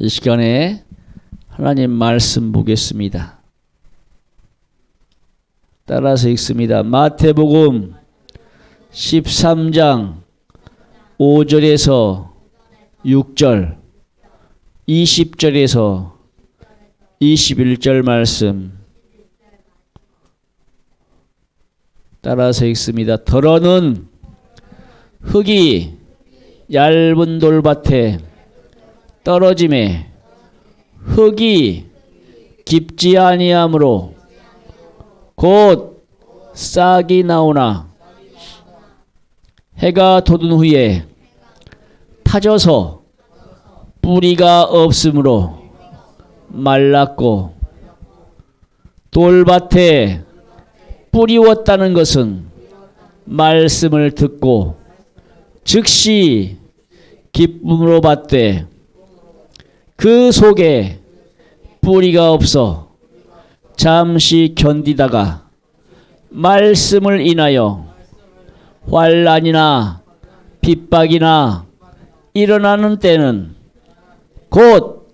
이 시간에 하나님 말씀 보겠습니다. 따라서 읽습니다. 마태복음 13장 5절에서 6절, 20절에서 21절 말씀 따라서 읽습니다. 더러는 흙이 얇은 돌밭에 떨어짐에 흙이 깊지 아니하므로 곧 싹이 나오나 해가 돋은 후에 파져서 뿌리가 없으므로 말랐고, 돌밭에 뿌리웠다는 것은 말씀을 듣고 즉시 기쁨으로 받되 그 속에 뿌리가 없어 잠시 견디다가 말씀을 인하여 환난이나 핍박이나 일어나는 때는 곧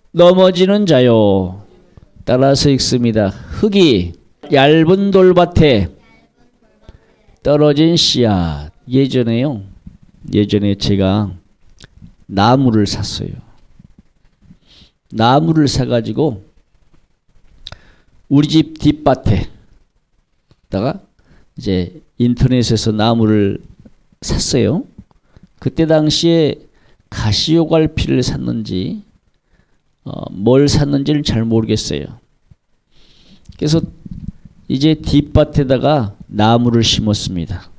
넘어지는 자요. 따라서 읽습니다. 흙이 얇은 돌밭에 떨어진 씨앗. 예전에 제가 나무를 샀어요. 나무를 사가지고 우리 집 뒷밭에다가 이제 인터넷에서 나무를 샀어요. 그때 당시에 가시오갈피를 샀는지 뭘 샀는지는 잘 모르겠어요. 그래서 이제 뒷밭에다가 나무를 심었습니다.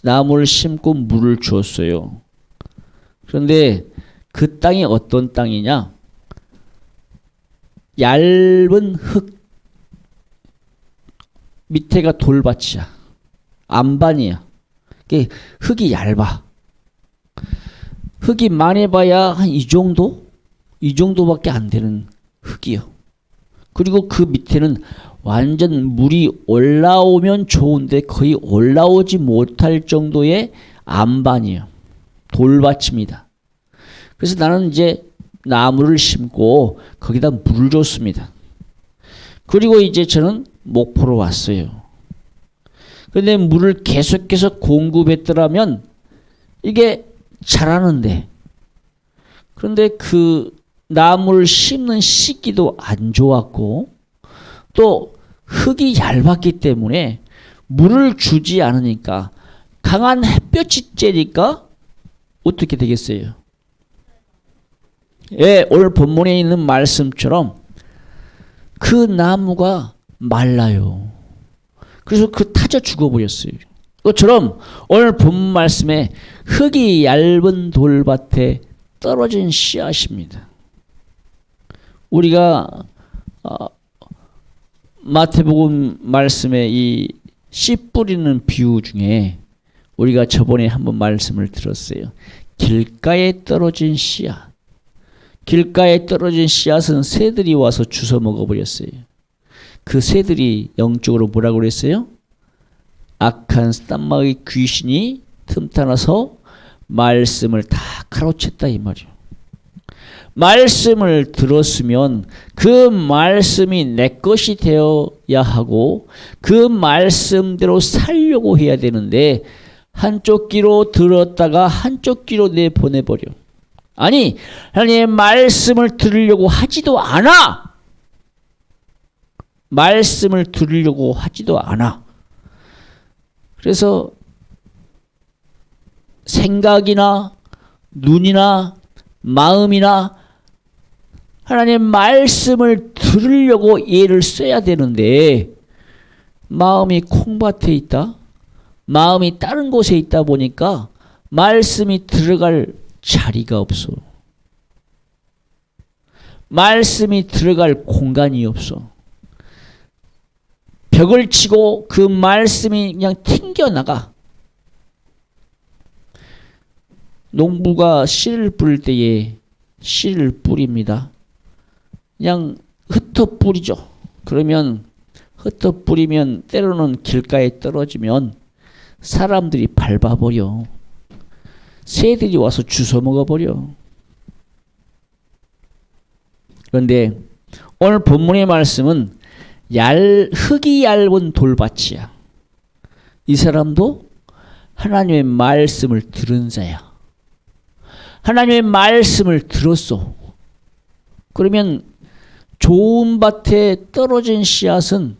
나무를 심고 물을 주었어요. 그런데 그 땅이 어떤 땅이냐? 얇은 흙, 밑에가 돌밭이야. 안반이야. 흙이 얇아. 흙이 많이 봐야 한 이 정도? 이 정도밖에 안 되는 흙이요. 그리고 그 밑에는 완전 물이 올라오면 좋은데 거의 올라오지 못할 정도의 안반이에요. 돌밭입니다. 그래서 나는 이제 나무를 심고 거기다 물을 줬습니다. 그리고 이제 저는 목포로 왔어요. 그런데 물을 계속해서 공급했더라면 이게 자라는데, 그런데 그 나무를 심는 시기도 안 좋았고 또 흙이 얇았기 때문에 물을 주지 않으니까 강한 햇볕이 쬐니까 어떻게 되겠어요? 예, 오늘 본문에 있는 말씀처럼 그 나무가 말라요. 그래서 그 타져 죽어버렸어요. 그것처럼 오늘 본문 말씀에 흙이 얇은 돌밭에 떨어진 씨앗입니다. 우리가 마태복음 말씀에 이 씨 뿌리는 비유 중에 우리가 저번에 한번 말씀을 들었어요. 길가에 떨어진 씨앗. 길가에 떨어진 씨앗은 새들이 와서 주워 먹어버렸어요. 그 새들이 영적으로 뭐라고 그랬어요? 악한 쌈마귀 귀신이 틈타나서 말씀을 다 가로챘다 이 말이에요. 말씀을 들었으면 그 말씀이 내 것이 되어야 하고 그 말씀대로 살려고 해야 되는데 한쪽 귀로 들었다가 한쪽 귀로 내보내버려. 아니, 하나님의 말씀을 들으려고 하지도 않아. 말씀을 들으려고 하지도 않아. 그래서 생각이나 눈이나 마음이나 하나님의 말씀을 들으려고 애를 써야 되는데 마음이 콩밭에 있다. 마음이 다른 곳에 있다 보니까 말씀이 들어갈 자리가 없어. 말씀이 들어갈 공간이 없어. 벽을 치고 그 말씀이 그냥 튕겨나가. 농부가 씨를 뿌릴 때에 씨를 뿌립니다. 그냥 흩어 뿌리죠. 그러면 흩어 뿌리면 때로는 길가에 떨어지면 사람들이 밟아버려. 새들이 와서 주워 먹어버려. 그런데 오늘 본문의 말씀은 흙이 얇은 돌밭이야. 이 사람도 하나님의 말씀을 들은 자야. 하나님의 말씀을 들었어. 그러면 좋은 밭에 떨어진 씨앗은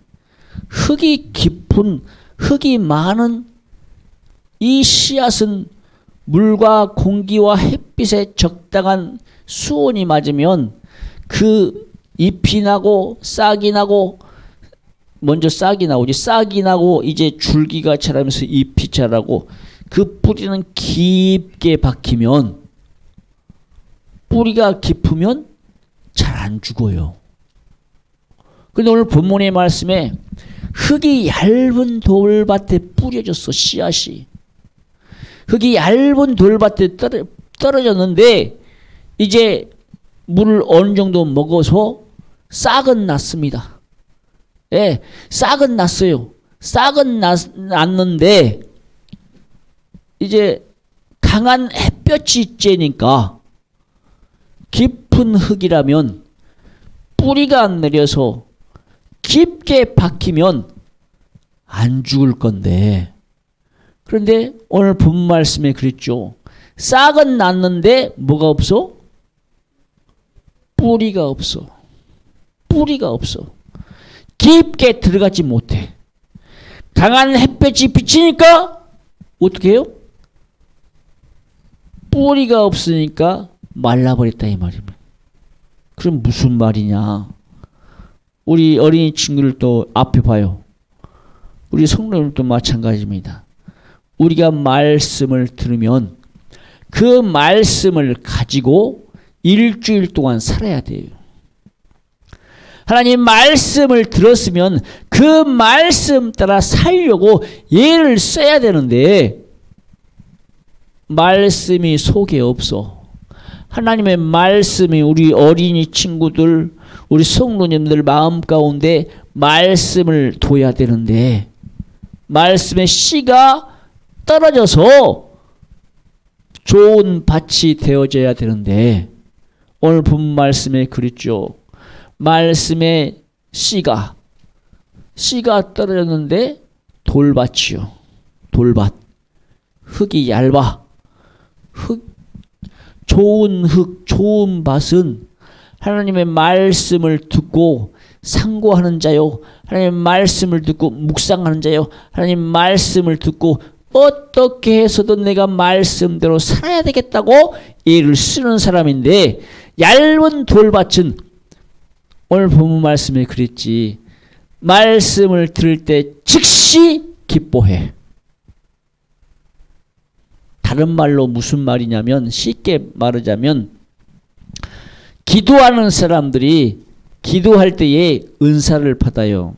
흙이 깊은, 흙이 많은 이 씨앗은 물과 공기와 햇빛에 적당한 수온이 맞으면 그 잎이 나고 싹이 나고, 먼저 싹이 나오지. 싹이 나고 이제 줄기가 자라면서 잎이 자라고, 그 뿌리는 깊게 박히면, 뿌리가 깊으면 잘 안 죽어요. 근데 오늘 본문의 말씀에 흙이 얇은 돌밭에 뿌려졌어. 씨앗이. 흙이 얇은 돌밭에 떨어졌는데 이제 물을 어느 정도 먹어서 싹은 났습니다. 예, 싹은 났어요. 싹은 났는데 이제 강한 햇볕이 쬐니까 깊은 흙이라면 뿌리가 안 내려서 깊게 박히면 안 죽을 건데, 그런데 오늘 본 말씀에 그랬죠. 싹은 났는데 뭐가 없어? 뿌리가 없어. 뿌리가 없어. 깊게 들어가지 못해. 강한 햇볕이 비치니까 어떻게 해요? 뿌리가 없으니까 말라버렸다 이 말입니다. 그럼 무슨 말이냐? 우리 어린이 친구를 또 앞에 봐요. 우리 성도님도 마찬가지입니다. 우리가 말씀을 들으면 그 말씀을 가지고 일주일 동안 살아야 돼요. 하나님 말씀을 들었으면 그 말씀 따라 살려고 예를 써야 되는데 말씀이 속에 없어. 하나님의 말씀이 우리 어린이 친구들, 우리 성도님들 마음 가운데 말씀을 둬야 되는데 말씀의 씨가 떨어져서 좋은 밭이 되어져야 되는데 오늘 본 말씀에 그랬죠. 말씀의 씨가 떨어졌는데 돌밭이요. 돌밭. 흙이 얇아. 좋은 흙, 좋은 밭은 하나님의 말씀을 듣고 상고하는 자요. 하나님의 말씀을 듣고 묵상하는 자요. 하나님 말씀을 듣고 어떻게 해서든 내가 말씀대로 살아야 되겠다고 일을 쓰는 사람인데 얇은 돌밭은 오늘 본문 말씀에 그랬지. 말씀을 들을 때 즉시 기뻐해. 다른 말로 무슨 말이냐면 쉽게 말하자면 기도하는 사람들이 기도할 때에 은사를 받아요.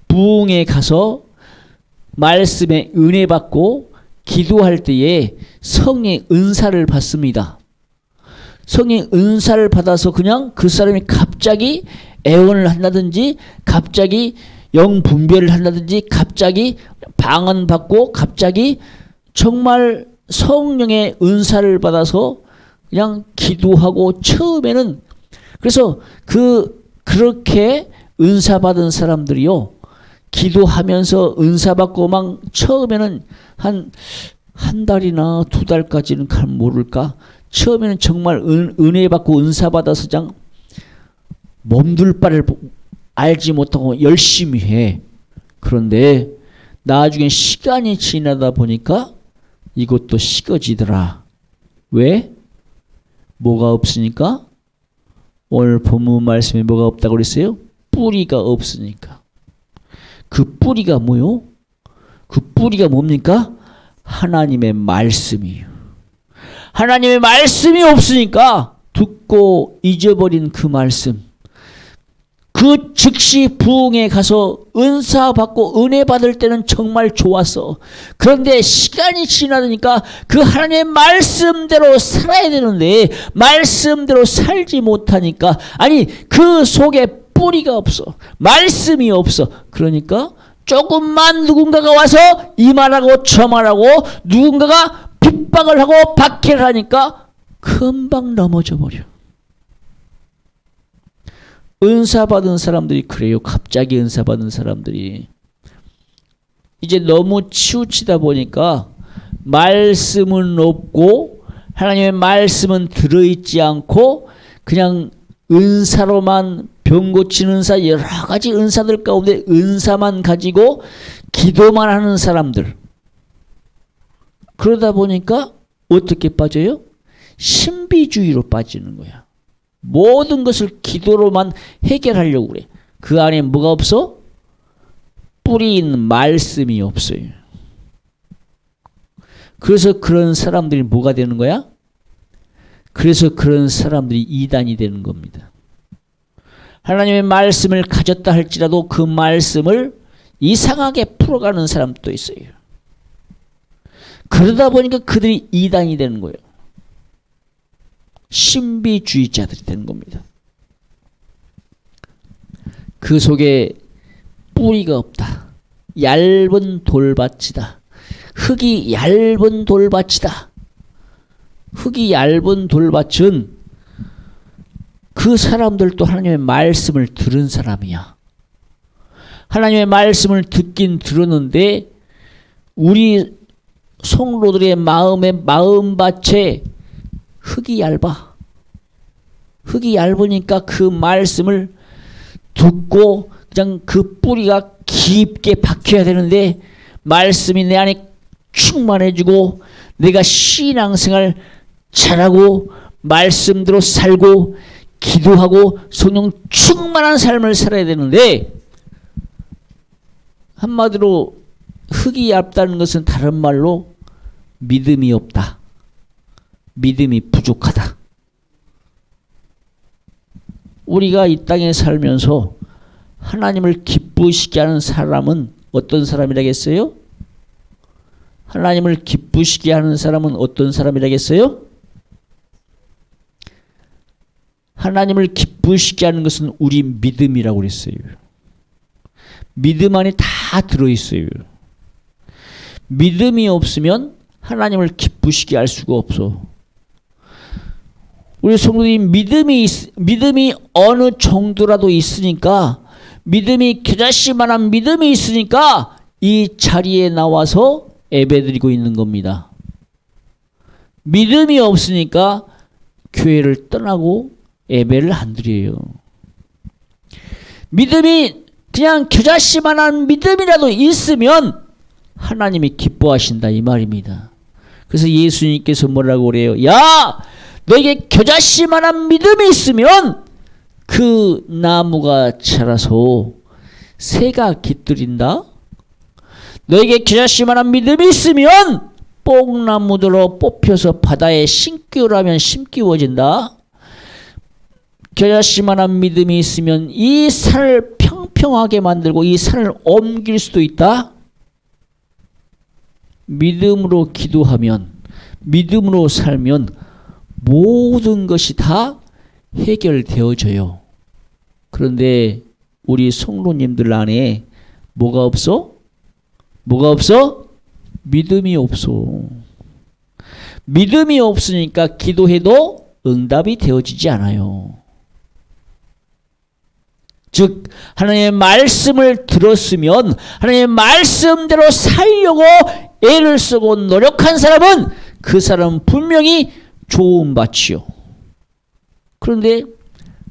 부흥에 가서 말씀에 은혜 받고 기도할 때에 성의 은사를 받습니다. 성의 은사를 받아서 그냥 그 사람이 갑자기 애원을 한다든지 갑자기 영분별을 한다든지 갑자기 방언받고 갑자기 정말 성령의 은사를 받아서 그냥 기도하고 처음에는 그래서 그렇게 은사 받은 사람들이요 기도하면서 은사 받고 막 처음에는 한 달이나 2달까지는 잘 모를까 처음에는 정말 은혜 받고 은사 받아서 그냥 몸둘 바를 알지 못하고 열심히 해. 그런데 나중에 시간이 지나다 보니까 이것도 식어지더라. 왜? 뭐가 없으니까? 오늘 본문 말씀에 뭐가 없다고 그랬어요? 뿌리가 없으니까. 그 뿌리가 뭐요? 그 뿌리가 뭡니까? 하나님의 말씀이요. 하나님의 말씀이 없으니까 듣고 잊어버린 그 말씀. 그 즉시 부흥에 가서 은사 받고 은혜 받을 때는 정말 좋았어. 그런데 시간이 지나니까 그 하나님의 말씀대로 살아야 되는데 말씀대로 살지 못하니까 아니 그 속에 뿌리가 없어. 말씀이 없어. 그러니까 조금만 누군가가 와서 이 말하고 저 말하고 누군가가 핍박을 하고 박해를 하니까 금방 넘어져 버려. 은사 받은 사람들이 그래요. 갑자기 은사 받은 사람들이. 이제 너무 치우치다 보니까 말씀은 없고 하나님의 말씀은 들어있지 않고 그냥 은사로만 병 고치는 은사, 여러 가지 은사들 가운데 은사만 가지고 기도만 하는 사람들. 그러다 보니까 어떻게 빠져요? 신비주의로 빠지는 거야. 모든 것을 기도로만 해결하려고 그래. 그 안에 뭐가 없어? 뿌리인 말씀이 없어요. 그래서 그런 사람들이 뭐가 되는 거야? 그래서 그런 사람들이 이단이 되는 겁니다. 하나님의 말씀을 가졌다 할지라도 그 말씀을 이상하게 풀어가는 사람도 있어요. 그러다 보니까 그들이 이단이 되는 거예요. 신비주의자들이 되는 겁니다. 그 속에 뿌리가 없다. 얇은 돌밭이다. 흙이 얇은 돌밭이다. 흙이 얇은 돌밭은 그 사람들도 하나님의 말씀을 들은 사람이야. 하나님의 말씀을 듣긴 들었는데 우리 성도들의 마음밭에 흙이 얇아. 흙이 얇으니까 그 말씀을 듣고 그냥 그 뿌리가 깊게 박혀야 되는데 말씀이 내 안에 충만해지고 내가 신앙생활 잘하고 말씀대로 살고 기도하고 성령 충만한 삶을 살아야 되는데 한마디로 흙이 얇다는 것은 다른 말로 믿음이 없다. 믿음이 부족하다. 우리가 이 땅에 살면서 하나님을 기쁘시게 하는 사람은 어떤 사람이라겠어요? 하나님을 기쁘시게 하는 사람은 어떤 사람이라겠어요? 하나님을 기쁘시게 하는 것은 우리 믿음이라고 그랬어요. 믿음 안에 다 들어있어요. 믿음이 없으면 하나님을 기쁘시게 할 수가 없어. 우리 성도들이 믿음이 어느 정도라도 있으니까 믿음이 겨자씨만한 믿음이 있으니까 이 자리에 나와서 예배드리고 있는 겁니다. 믿음이 없으니까 교회를 떠나고 예배를 안 드려요. 믿음이 그냥 겨자씨만한 믿음이라도 있으면 하나님이 기뻐하신다 이 말입니다. 그래서 예수님께서 뭐라고 그래요? 야! 너에게 겨자씨만한 믿음이 있으면 그 나무가 자라서 새가 깃들인다. 너에게 겨자씨만한 믿음이 있으면 뽕나무들로 뽑혀서 바다에 심기우라면 심기워진다. 겨자씨만한 믿음이 있으면 이 산을 평평하게 만들고 이 산을 옮길 수도 있다. 믿음으로 기도하면 믿음으로 살면 모든 것이 다 해결되어져요. 그런데 우리 성도님들 안에 뭐가 없어? 뭐가 없어? 믿음이 없어. 믿음이 없으니까 기도해도 응답이 되어지지 않아요. 즉 하나님의 말씀을 들었으면 하나님의 말씀대로 살려고 애를 쓰고 노력한 사람은 그 사람은 분명히 좋은 밭이요. 그런데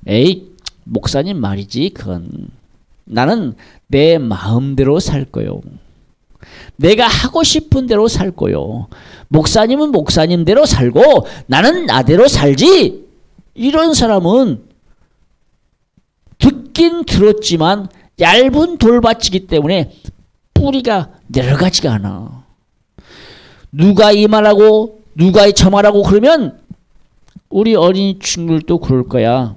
에이 목사님 말이지 그건 나는 내 마음대로 살 거요. 내가 하고 싶은 대로 살 거요. 목사님은 목사님대로 살고 나는 나대로 살지. 이런 사람은 듣긴 들었지만 얇은 돌밭이기 때문에 뿌리가 내려가지가 않아. 누가 이 말하고 누가 저 말하고 그러면 우리 어린이 친구들도 그럴 거야.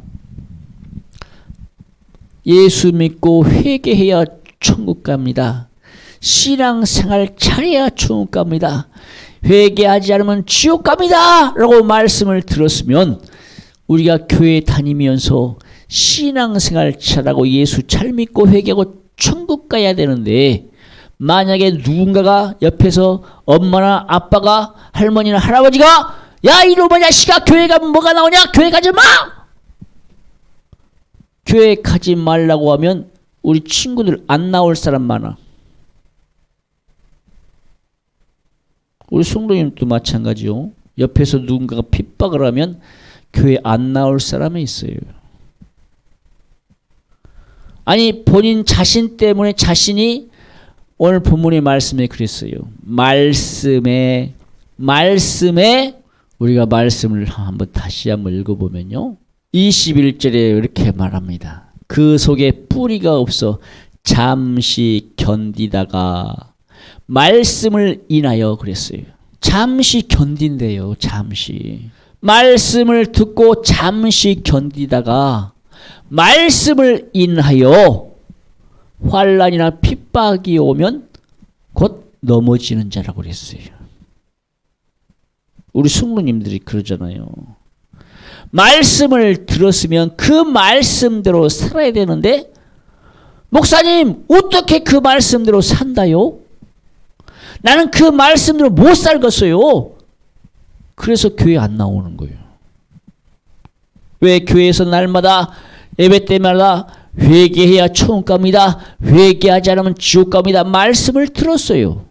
예수 믿고 회개해야 천국 갑니다. 신앙생활 잘해야 천국 갑니다. 회개하지 않으면 지옥 갑니다. 라고 말씀을 들었으면 우리가 교회 다니면서 신앙생활 잘하고 예수 잘 믿고 회개하고 천국 가야 되는데 만약에 누군가가 옆에서 엄마나 아빠가 할머니나 할아버지가 야 이놈의 자식아 교회 가면 뭐가 나오냐 교회 가지 마. 교회 가지 말라고 하면 우리 친구들 안 나올 사람 많아. 우리 성도님도 마찬가지요. 옆에서 누군가가 핍박을 하면 교회 안 나올 사람이 있어요. 아니 본인 자신 때문에 자신이 오늘 본문의 말씀에 그랬어요. 말씀에 우리가 말씀을 한번 다시 한번 읽어보면요. 21절에 이렇게 말합니다. 그 속에 뿌리가 없어 잠시 견디다가 말씀을 인하여 그랬어요. 잠시 견딘대요. 잠시. 말씀을 듣고 잠시 견디다가 말씀을 인하여 환난이나 핍박이 오면 곧 넘어지는 자라고 그랬어요. 우리 성도님들이 그러잖아요. 말씀을 들었으면 그 말씀대로 살아야 되는데 목사님 어떻게 그 말씀대로 산다요? 나는 그 말씀대로 못 살겠어요. 그래서 교회 안 나오는 거예요. 왜 교회에서 날마다 예배 때마다 회개해야 천국 갑니다. 회개하지 않으면 지옥 갑니다. 말씀을 들었어요.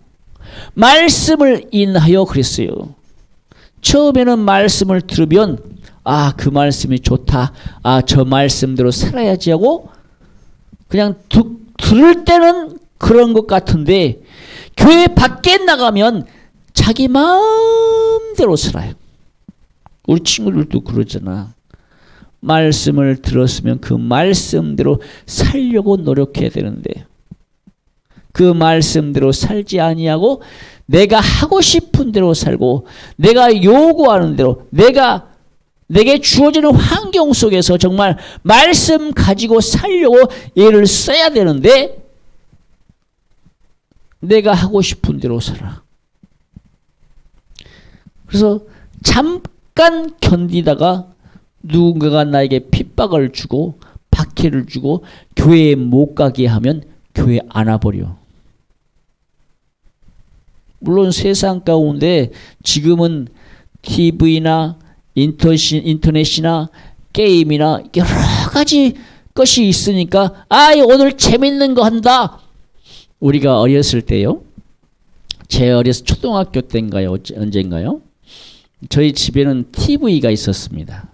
말씀을 인하여 그랬어요. 처음에는 말씀을 들으면 그 말씀이 좋다. 저 말씀대로 살아야지 하고 그냥 들을 때는 그런 것 같은데 교회 밖에 나가면 자기 마음대로 살아요. 우리 친구들도 그러잖아. 말씀을 들었으면 그 말씀대로 살려고 노력해야 되는데 그 말씀대로 살지 아니하고 내가 하고 싶은 대로 살고 내가 요구하는 대로 내게 주어지는 환경 속에서 정말 말씀 가지고 살려고 애를 써야 되는데 내가 하고 싶은 대로 살아. 그래서 잠깐 견디다가 누군가가 나에게 핍박을 주고 박해를 주고 교회에 못 가게 하면 교회 안 와버려. 물론 세상 가운데 지금은 TV나 인터넷이나 게임이나 여러 가지 것이 있으니까 오늘 재밌는 거 한다. 우리가 어렸을 때요. 제 어렸을 초등학교 때인가요? 언젠가요? 저희 집에는 TV가 있었습니다.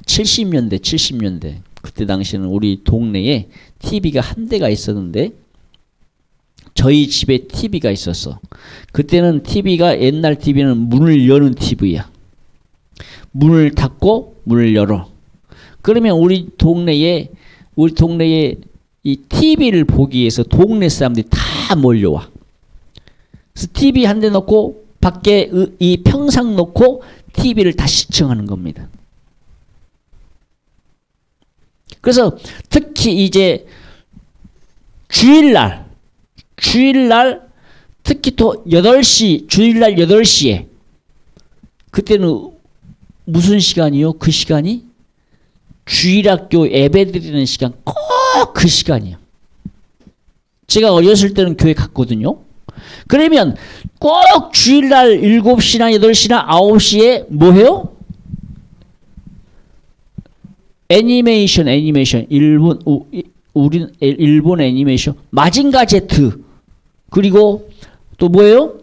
70년대 그때 당시에는 우리 동네에 TV가 한 대가 있었는데 저희 집에 TV가 있었어. 그때는 TV가 옛날 TV는 문을 여는 TV야. 문을 닫고 문을 열어. 그러면 우리 동네에 이 TV를 보기 위해서 동네 사람들이 다 몰려와. 그래서 TV 한 대 놓고 밖에 이 평상 놓고 TV를 다 시청하는 겁니다. 그래서 특히 이제 주일날 특히 또 8시 주일날 8시에 그때는 무슨 시간이요? 그 시간이 주일학교 예배 드리는 시간 꼭 그 시간이에요. 제가 어렸을 때는 교회 갔거든요. 그러면 꼭 주일날 7시나 8시나 9시에 뭐 해요? 애니메이션 일본 애니메이션 마징가 제트 그리고 또 뭐예요?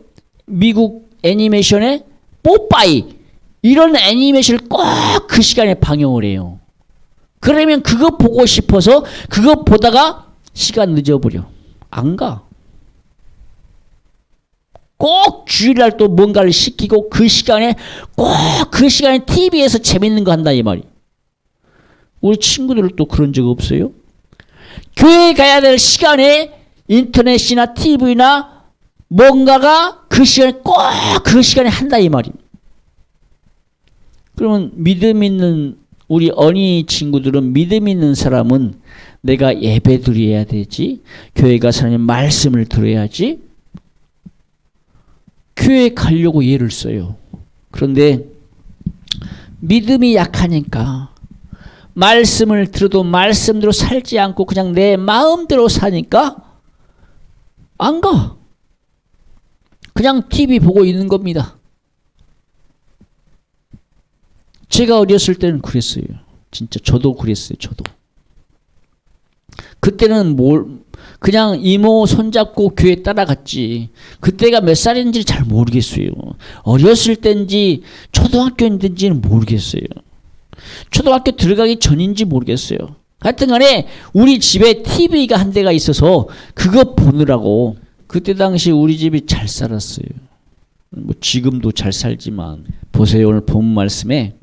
미국 애니메이션의 뽀빠이 이런 애니메이션을 꼭 그 시간에 방영을 해요. 그러면 그거 보고 싶어서 그거 보다가 시간 늦어버려. 안 가. 꼭 주일날 또 뭔가를 시키고 그 시간에 꼭 그 시간에 TV에서 재밌는 거 한다 이 말이. 우리 친구들도 그런 적 없어요? 교회 가야 될 시간에 인터넷이나 TV나 뭔가가 그 시간에 꼭 그 시간에 한다 이 말입니다. 그러면 믿음 있는 우리 어린이 친구들은 믿음 있는 사람은 내가 예배 드려야 되지. 교회 가서 하나님 말씀을 들어야지. 교회 가려고 예를 써요. 그런데 믿음이 약하니까 말씀을 들어도 말씀대로 살지 않고 그냥 내 마음대로 사니까 안 가. 그냥 TV 보고 있는 겁니다. 제가 어렸을 때는 그랬어요. 진짜 저도 그랬어요. 저도. 그때는 그냥 이모 손잡고 교회 따라갔지. 그때가 몇 살인지 잘 모르겠어요. 어렸을 때인지 초등학교인지는 모르겠어요. 초등학교 들어가기 전인지 모르겠어요. 하여튼 간에 우리 집에 TV가 한 대가 있어서 그거 보느라고 그때 당시 우리 집이 잘 살았어요. 뭐 지금도 잘 살지만 보세요. 오늘 본 말씀에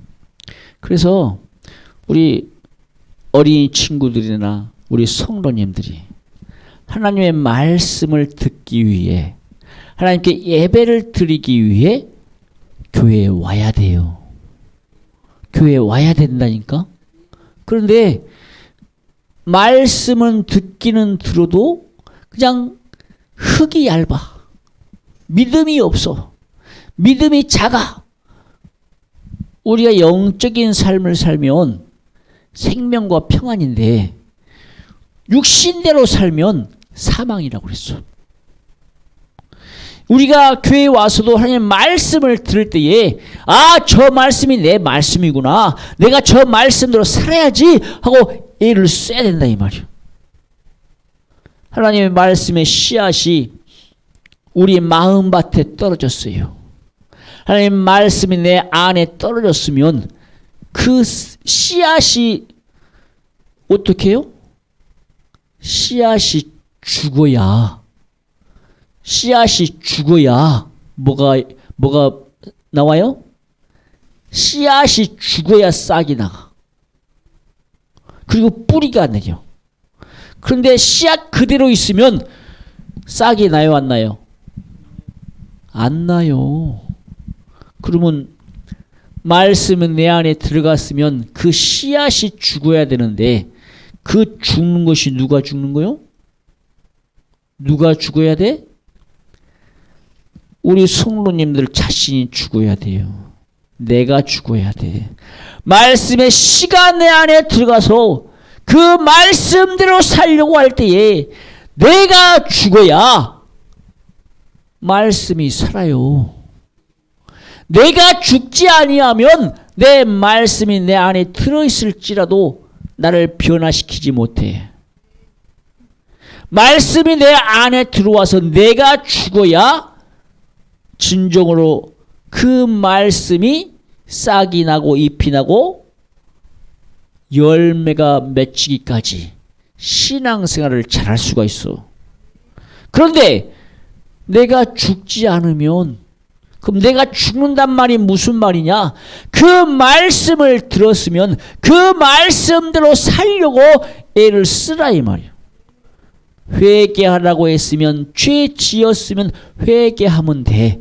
그래서 우리 어린이 친구들이나 우리 성도님들이 하나님의 말씀을 듣기 위해 하나님께 예배를 드리기 위해 교회에 와야 돼요. 교회에 와야 된다니까. 그런데 말씀은 듣기는 들어도 그냥 흙이 얇아. 믿음이 없어. 믿음이 작아. 우리가 영적인 삶을 살면 생명과 평안인데 육신대로 살면 사망이라고 그랬어. 우리가 교회에 와서도 하나님의 말씀을 들을 때에 저 말씀이 내 말씀이구나. 내가 저 말씀대로 살아야지 하고 애를 써야 된다 이 말이야. 하나님의 말씀의 씨앗이 우리 마음밭에 떨어졌어요. 하나님의 말씀이 내 안에 떨어졌으면 그 씨앗이 어떻게 해요? 씨앗이 죽어야 뭐가 나와요? 씨앗이 죽어야 싹이 나가. 그리고 뿌리가 내려. 그런데 씨앗 그대로 있으면 싹이 나요, 안 나요? 안 나요. 그러면 말씀은 내 안에 들어갔으면 그 씨앗이 죽어야 되는데 그 죽는 것이 누가 죽는 거요? 누가 죽어야 돼? 우리 성도님들 자신이 죽어야 돼요. 내가 죽어야 돼. 말씀의 씨가 내 안에 들어가서 그 말씀대로 살려고 할 때에 내가 죽어야 말씀이 살아요. 내가 죽지 아니하면 내 말씀이 내 안에 들어있을지라도 나를 변화시키지 못해. 말씀이 내 안에 들어와서 내가 죽어야 진정으로 그 말씀이 싹이 나고 잎이 나고 열매가 맺히기까지 신앙생활을 잘할 수가 있어. 그런데 내가 죽지 않으면 그럼 내가 죽는단 말이 무슨 말이냐? 그 말씀을 들었으면 그 말씀대로 살려고 애를 쓰라 이 말이야. 회개하라고 했으면 죄 지었으면 회개하면 돼.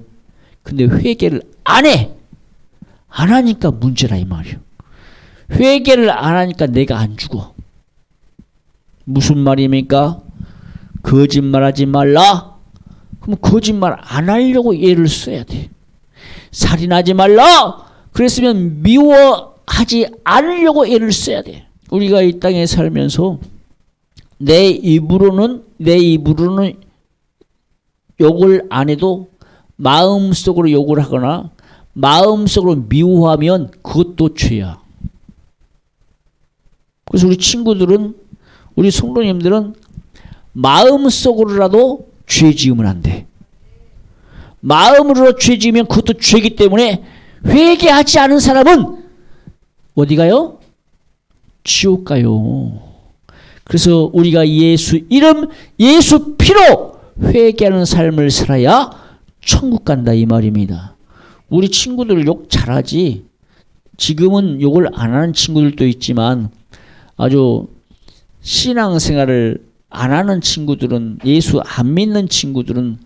근데 회개를 안 해. 안 하니까 문제라 이 말이야. 회개를 안 하니까 내가 안 죽어. 무슨 말입니까? 거짓말하지 말라. 그럼 거짓말 안 하려고 애를 써야 돼. 살인하지 말라. 그랬으면 미워하지 않으려고 애를 써야 돼. 우리가 이 땅에 살면서 내 입으로는 욕을 안 해도 마음속으로 욕을 하거나 마음속으로 미워하면 그것도 죄야. 그래서 우리 친구들은 우리 성도님들은 마음속으로라도 죄 지으면 안 돼. 마음으로 죄 지으면 그것도 죄이기 때문에 회개하지 않은 사람은 어디 가요? 지옥 가요. 그래서 우리가 예수 이름, 예수 피로 회개하는 삶을 살아야 천국 간다 이 말입니다. 우리 친구들 욕 잘하지. 지금은 욕을 안 하는 친구들도 있지만 아주 신앙생활을 안 하는 친구들은, 예수 안 믿는 친구들은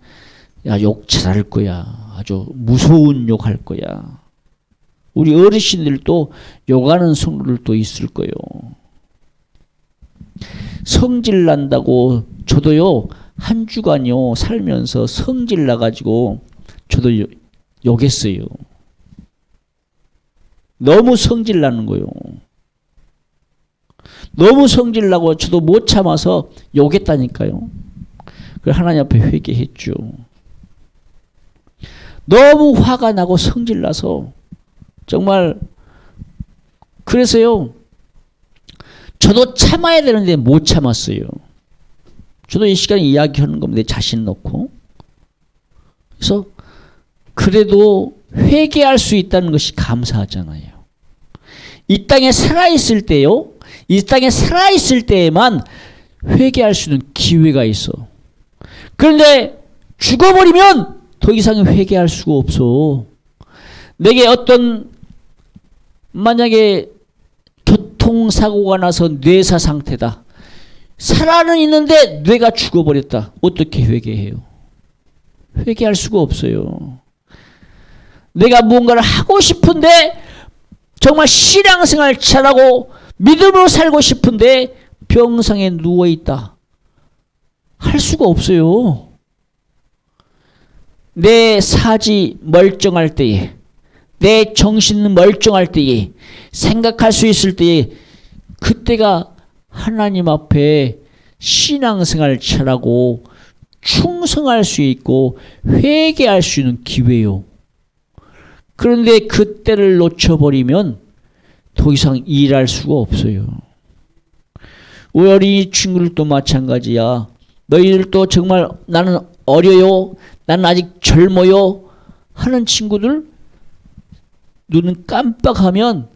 야, 욕 잘할 거야. 아주 무서운 욕 할 거야. 우리 어르신들도 욕하는 성도들도 있을 거예요. 성질 난다고 저도요 한 주간요 살면서 성질 나가지고 저도 욕했어요. 너무 성질 나는 거예요. 너무 성질 나고 저도 못 참아서 욕했다니까요. 그래서 하나님 앞에 회개했죠. 너무 화가 나고 성질 나서 정말 그래서요, 저도 참아야 되는데 못 참았어요. 저도 이 시간에 이야기하는 겁니다. 내 자신 놓고. 그래서 그래도 회개할 수 있다는 것이 감사하잖아요. 이 땅에 살아있을 때요, 이 땅에 살아있을 때에만 회개할 수 있는 기회가 있어. 그런데 죽어버리면 더 이상 회개할 수가 없어. 내게 어떤 만약에 교통사고가 나서 뇌사 상태다. 살아는 있는데 뇌가 죽어버렸다. 어떻게 회개해요? 회개할 수가 없어요. 내가 무언가를 하고 싶은데 정말 신앙생활 잘하고 믿음으로 살고 싶은데 병상에 누워있다. 할 수가 없어요. 내 사지 멀쩡할 때에, 내 정신 멀쩡할 때에, 생각할 수 있을 때에, 그때가 하나님 앞에 신앙생활 잘하고 충성할 수 있고 회개할 수 있는 기회요. 그런데 그때를 놓쳐버리면 더 이상 일할 수가 없어요. 우리 어린이 친구들도 마찬가지야. 너희들도 정말 나는 어려요, 나는 아직 젊어요 하는 친구들 눈은 깜빡하면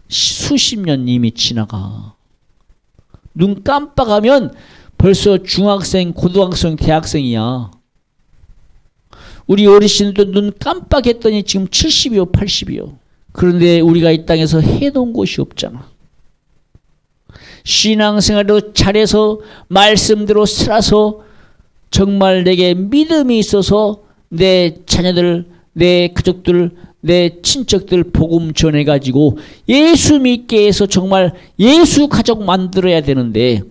수십 년 이미 지나가. 눈 깜빡하면 벌써 중학생, 고등학생, 대학생이야. 우리 어르신들도 눈 깜빡했더니 지금 70이요, 80이요. 그런데 우리가 이 땅에서 해놓은 것이 없잖아. 신앙생활도 잘해서 말씀대로 살아서 정말 내게 믿음이 있어서 내 자녀들, 내 가족들, 내 친척들 복음 전해가지고 예수 믿게 해서 정말 예수 가족 만들어야 되는데,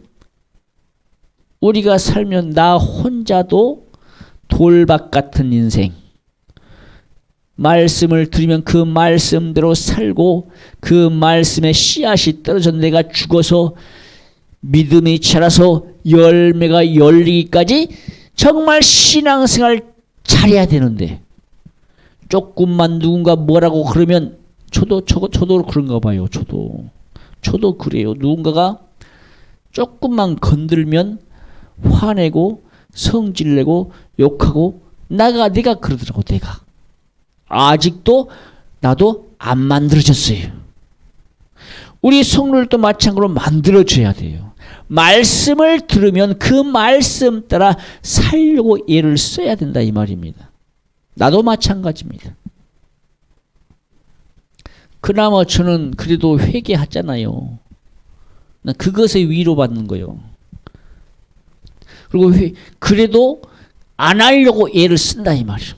우리가 살면 나 혼자도 돌박 같은 인생, 말씀을 들으면 그 말씀대로 살고 그 말씀의 씨앗이 떨어져 내가 죽어서 믿음이 자라서 열매가 열리기까지 정말 신앙생활 잘해야 되는데, 조금만 누군가 뭐라고 그러면 저도 그런가 봐요. 저도 그래요. 누군가가 조금만 건들면 화내고 성질내고 욕하고 내가 그러더라고. 내가 아직도 나도 안 만들어졌어요. 우리 성도들도 마찬가지로 만들어줘야 돼요. 말씀을 들으면 그 말씀 따라 살려고 애를 써야 된다 이 말입니다. 나도 마찬가지입니다. 그나마 저는 그래도 회개하잖아요. 난 그것에 위로받는 거예요. 그리고 그래도 안 하려고 애를 쓴다 이 말이에요.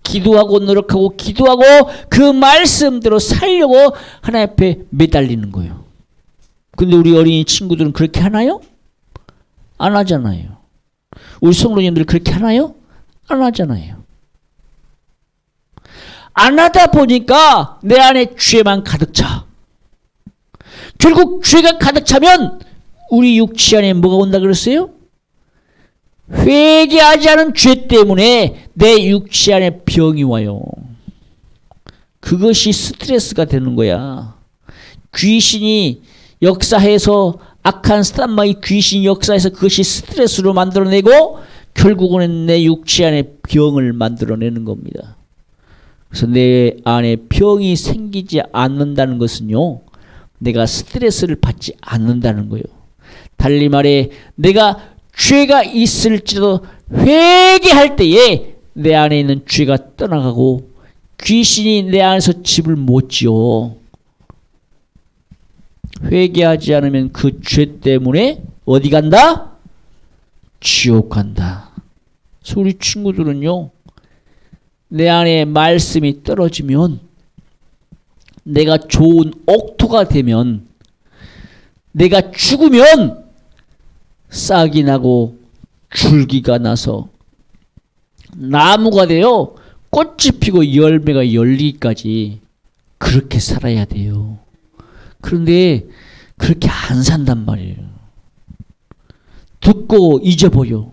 기도하고 노력하고 기도하고 그 말씀대로 살려고 하나님 앞에 매달리는 거예요. 근데 우리 어린이 친구들은 그렇게 하나요? 안 하잖아요. 우리 성도님들 그렇게 하나요? 안 하잖아요. 안 하다 보니까 내 안에 죄만 가득 차. 결국 죄가 가득 차면 우리 육체 안에 뭐가 온다 그랬어요? 회개하지 않은 죄 때문에 내 육체 안에 병이 와요. 그것이 스트레스가 되는 거야. 귀신이 역사해서 악한 사단마귀 귀신이 역사해서 그것이 스트레스로 만들어내고 결국은 내 육체 안에 병을 만들어내는 겁니다. 그래서 내 안에 병이 생기지 않는다는 것은요, 내가 스트레스를 받지 않는다는 거예요. 달리 말해 내가 죄가 있을지라도 회개할 때에 내 안에 있는 죄가 떠나가고 귀신이 내 안에서 집을 못 지어. 회개하지 않으면 그 죄 때문에 어디 간다? 지옥 간다. 그래서 우리 친구들은요, 내 안에 말씀이 떨어지면, 내가 좋은 옥토가 되면, 내가 죽으면 싹이 나고 줄기가 나서 나무가 되어 꽃이 피고 열매가 열리기까지 그렇게 살아야 돼요. 그런데 그렇게 안 산단 말이에요. 듣고 잊어버려.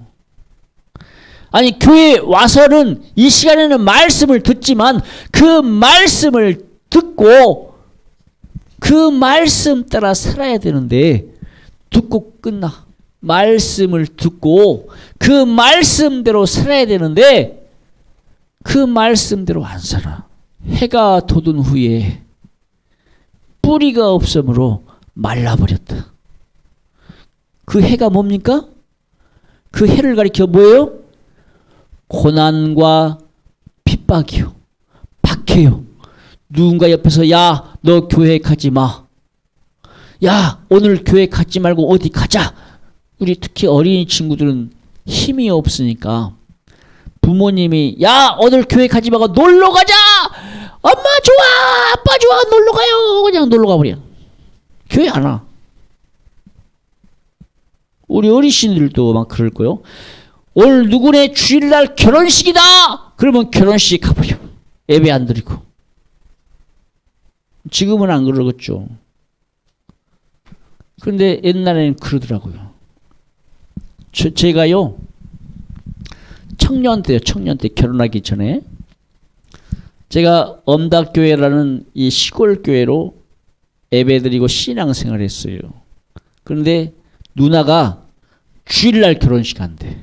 아니 교회에 와서는 이 시간에는 말씀을 듣지만 그 말씀을 듣고 그 말씀 따라 살아야 되는데 듣고 끝나. 말씀을 듣고 그 말씀대로 살아야 되는데 그 말씀대로 안 살아. 해가 돋은 후에 뿌리가 없으므로 말라버렸다. 그 해가 뭡니까? 그 해를 가리켜 뭐예요? 고난과 핍박이요. 박해요. 누군가 옆에서 야, 너 교회 가지 마. 야, 오늘 교회 가지 말고 어디 가자. 우리 특히 어린이 친구들은 힘이 없으니까 부모님이 야, 오늘 교회 가지 말고 놀러 가자. 엄마 좋아, 아빠 좋아, 놀러 가요. 그냥 놀러 가버려. 교회 안 와. 우리 어르신들도 막 그럴 거요. 오늘 누구네 주일날 결혼식이다. 그러면 결혼식 가버려. 예배 안 드리고. 지금은 안 그러겠죠. 그런데 옛날에는 그러더라고요. 제가요, 청년 때 결혼하기 전에 제가 엄닥교회라는 이 시골 교회로 예배드리고 신앙생활을 했어요. 그런데 누나가 주일날 결혼식 한대.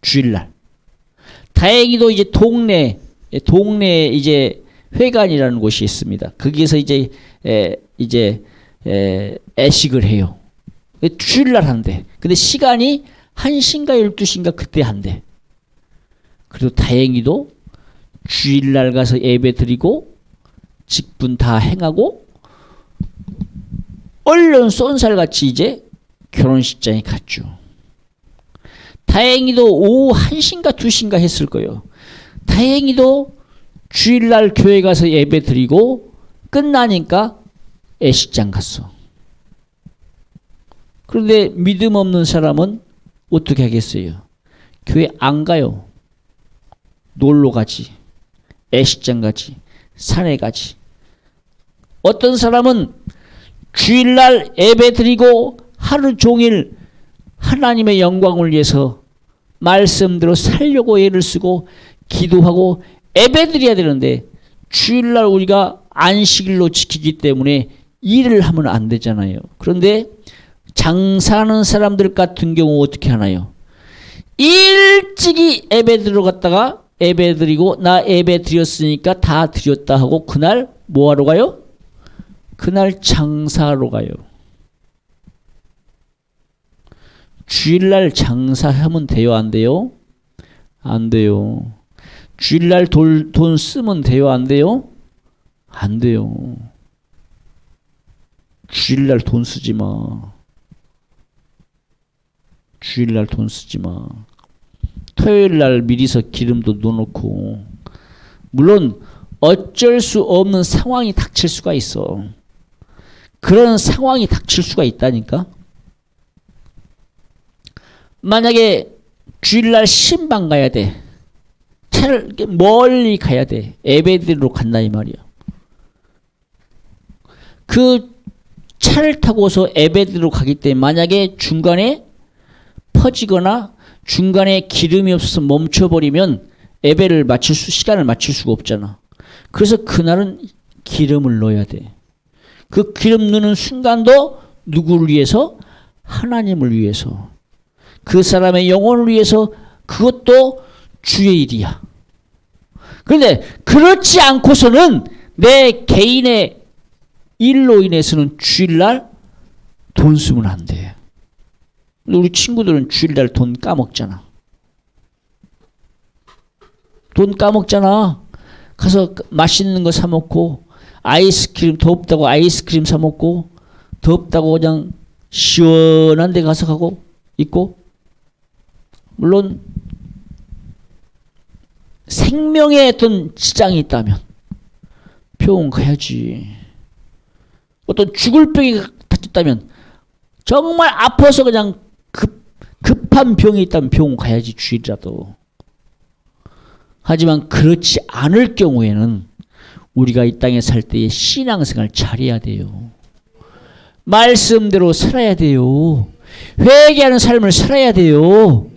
주일날. 다행히도 이제 동네 이제 회관이라는 곳이 있습니다. 거기에서 이제 애식을 해요. 주일날 한대. 근데 시간이 1시인가 12시인가 그때 한대. 그래도 다행히도 주일날 가서 예배 드리고 직분 다 행하고 얼른 쏜살같이 이제 결혼식장에 갔죠. 다행히도 오후 1시인가 2시인가 했을 거예요. 다행히도 주일날 교회 가서 예배 드리고 끝나니까 애식장 갔어. 그런데 믿음 없는 사람은 어떻게 하겠어요? 교회 안 가요. 놀러 가지. 애식장 가지. 산에 가지. 어떤 사람은 주일날 예배 드리고 하루 종일 하나님의 영광을 위해서 말씀대로 살려고 애를 쓰고 기도하고 예배 드려야 되는데 주일날 우리가 안식일로 지키기 때문에 일을 하면 안 되잖아요. 그런데 장사하는 사람들 같은 경우 어떻게 하나요? 일찍이 예배 들어갔다가 예배 드리고 나 예배 드렸으니까 다 드렸다 하고 그날 뭐 하러 가요? 그날 장사하러 가요. 주일날 장사하면 돼요? 안 돼요? 안 돼요. 주일날 돈 쓰면 돼요? 안 돼요? 안 돼요. 주일날 돈 쓰지 마. 주일날 돈 쓰지 마. 토요일날 미리서 기름도 넣어놓고. 물론 어쩔 수 없는 상황이 닥칠 수가 있어. 그런 상황이 닥칠 수가 있다니까. 만약에 주일날 신방 가야 돼. 차를 멀리 가야 돼. 예배드리러 간다 이 말이야. 그 차를 타고서 예배드리러 가기 때문에 만약에 중간에 퍼지거나 중간에 기름이 없어서 멈춰버리면 예배를 시간을 맞출 수가 없잖아. 그래서 그날은 기름을 넣어야 돼. 그 기름 넣는 순간도 누구를 위해서? 하나님을 위해서. 그 사람의 영혼을 위해서. 그것도 주의 일이야. 그런데 그렇지 않고서는 내 개인의 일로 인해서는 주일날 돈 쓰면 안 돼. 우리 친구들은 주일날 돈 까먹잖아. 돈 까먹잖아. 가서 맛있는 거 사 먹고 아이스크림 덥다고 아이스크림 사 먹고 덥다고 그냥 시원한 데 가서 가고 있고. 물론 생명에 어떤 지장이 있다면 병원 가야지. 어떤 죽을 병이 닥쳤다면 정말 아파서 그냥 급한 병이 있다면 병원 가야지 주일이라도. 하지만 그렇지 않을 경우에는 우리가 이 땅에 살 때의 신앙생활 잘해야 돼요. 말씀대로 살아야 돼요. 회개하는 삶을 살아야 돼요.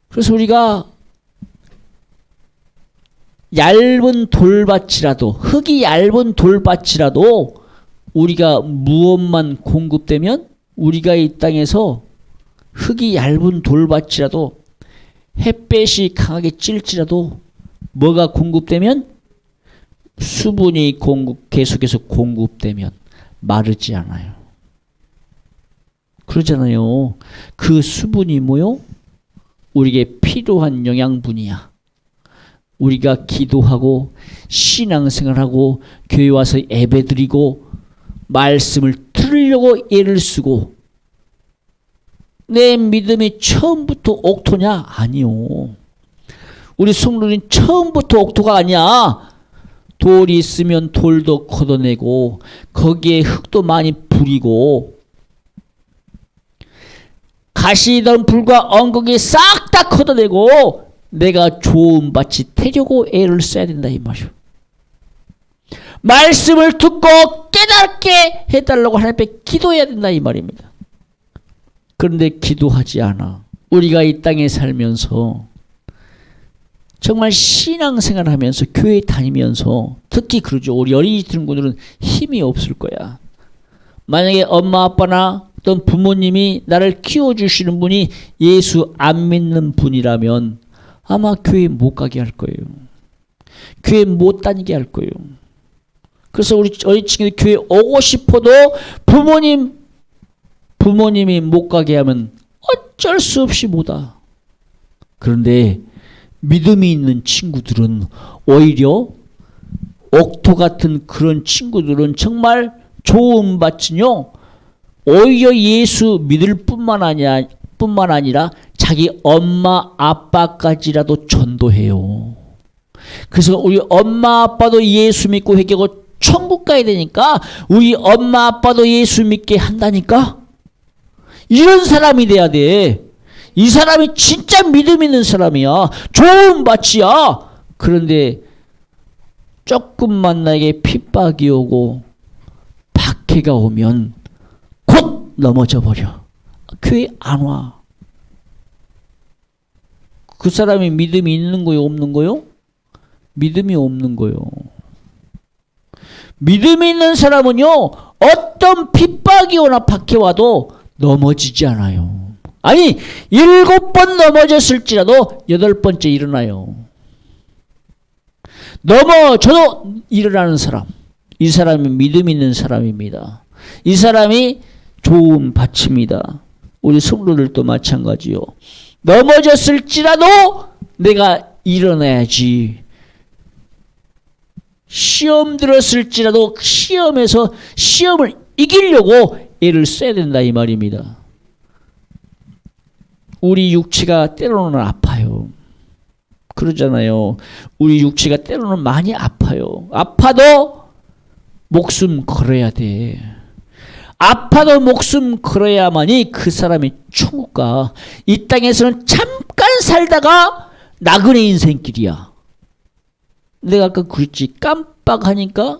그래서 우리가 얇은 돌밭이라도, 흙이 얇은 돌밭이라도 우리가 무엇만 공급되면, 우리가 이 땅에서 흙이 얇은 돌밭이라도 햇볕이 강하게 찔지라도 뭐가 공급되면, 수분이 계속해서 공급되면 마르지 않아요. 그러잖아요. 그 수분이 뭐요? 우리에게 필요한 영양분이야. 우리가 기도하고 신앙생활하고 교회 와서 예배드리고 말씀을 들으려고 애를 쓰고, 내 믿음이 처음부터 옥토냐? 아니요. 우리 성도는 처음부터 옥토가 아니야. 돌이 있으면 돌도 걷어내고 거기에 흙도 많이 부리고 가시던 불과 엉겅이 싹 다 걷어내고 내가 좋은 밭이 되려고 애를 써야 된다 이 말이오. 말씀을 듣고 깨닫게 해달라고 하나님께 기도해야 된다 이 말입니다. 그런데 기도하지 않아. 우리가 이 땅에 살면서 정말 신앙생활 하면서 교회 다니면서 특히 그러죠. 우리 어린이 친구들은 힘이 없을 거야. 만약에 엄마 아빠나 어떤 부모님이 나를 키워주시는 분이 예수 안 믿는 분이라면 아마 교회 못 가게 할 거예요. 교회 못 다니게 할 거예요. 그래서 우리 어린 친구들 교회 오고 싶어도 부모님이 못 가게 하면 어쩔 수 없이 못 와. 그런데 믿음이 있는 친구들은 오히려 옥토 같은 그런 친구들은 정말 좋은 밭은요, 오히려 예수 믿을 뿐만 아니라 자기 엄마 아빠까지라도 전도해요. 그래서 우리 엄마 아빠도 예수 믿고 회개하고 천국 가야 되니까 우리 엄마 아빠도 예수 믿게 한다니까. 이런 사람이 돼야 돼. 이 사람이 진짜 믿음 있는 사람이야. 좋은 밭이야. 그런데 조금만 나에게 핍박이 오고 박해가 오면 곧 넘어져 버려. 교회 안 와. 그 사람이 믿음이 있는 거요, 없는 거요? 믿음이 없는 거요. 믿음이 있는 사람은요, 어떤 핍박이 오나 박해 와도 넘어지지 않아요. 아니 7번 넘어졌을지라도 8번째 일어나요. 넘어져도 일어나는 사람, 이 사람이 믿음 있는 사람입니다. 이 사람이 좋은 밭입니다. 우리 성도들도 마찬가지요. 넘어졌을지라도 내가 일어나야지. 시험 들었을지라도 시험에서 시험을 이기려고 애를 써야 된다 이 말입니다. 우리 육체가 때로는 아파요. 그러잖아요. 우리 육체가 때로는 많이 아파요. 아파도 목숨 걸어야 돼. 아파도 목숨 걸어야만이 그 사람이 천국 가. 이 땅에서는 잠깐 살다가 나그네 인생길이야. 내가 아까 그랬지. 깜빡하니까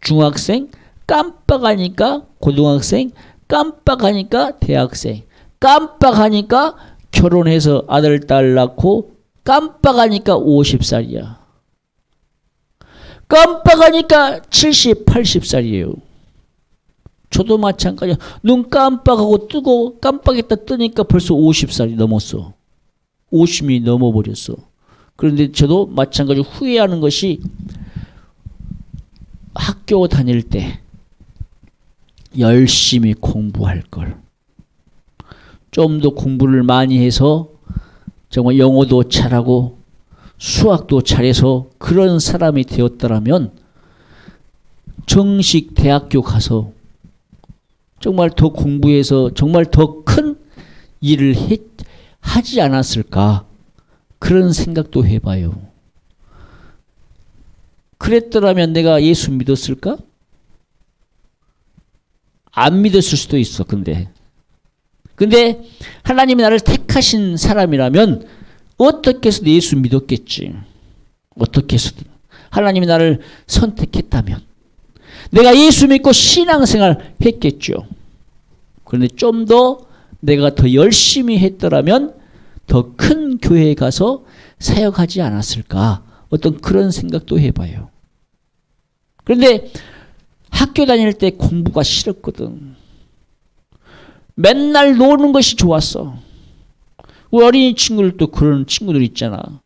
중학생, 깜빡하니까 고등학생, 깜빡하니까 대학생, 깜빡하니까 결혼해서 아들 딸 낳고, 깜빡하니까 50살이야. 깜빡하니까 70, 80살이에요. 저도 마찬가지야. 눈 깜빡하고 뜨고 깜빡했다 뜨니까 벌써 50살이 넘었어. 50이 넘어버렸어. 그런데 저도 마찬가지로 후회하는 것이 학교 다닐 때 열심히 공부할 걸. 좀 더 공부를 많이 해서 정말 영어도 잘하고 수학도 잘해서 그런 사람이 되었더라면 정식 대학교 가서 정말 더 공부해서 정말 더 큰 일을 하지 않았을까. 그런 생각도 해봐요. 그랬더라면 내가 예수 믿었을까? 안 믿었을 수도 있어. 근데 하나님이 나를 택하신 사람이라면 어떻게 해서든 예수 믿었겠지. 어떻게 해서든. 하나님이 나를 선택했다면 내가 예수 믿고 신앙생활 했겠죠. 그런데 좀 더 내가 더 열심히 했더라면 더 큰 교회에 가서 사역하지 않았을까. 어떤 그런 생각도 해봐요. 그런데 학교 다닐 때 공부가 싫었거든. 맨날 노는 것이 좋았어. 우리 어린이 친구들도 그런 친구들 있잖아.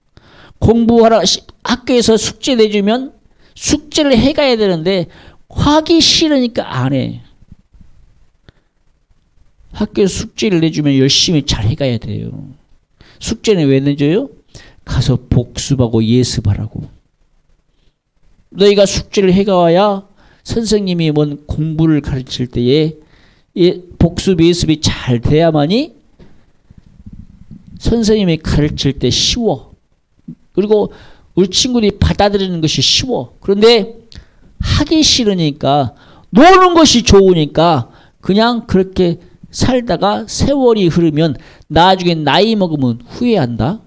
공부하라, 학교에서 숙제 내주면 숙제를 해가야 되는데 하기 싫으니까 안 해. 학교에서 숙제를 내주면 열심히 잘 해가야 돼요. 숙제는 왜 내줘요? 가서 복습하고 예습하라고. 너희가 숙제를 해가야 선생님이 뭔 공부를 가르칠 때에 복습, 예습이 잘 돼야만이 선생님이 가르칠 때 쉬워. 그리고 우리 친구들이 받아들이는 것이 쉬워. 그런데 하기 싫으니까, 노는 것이 좋으니까 그냥 그렇게 살다가 세월이 흐르면 나중에 나이 먹으면 후회한다.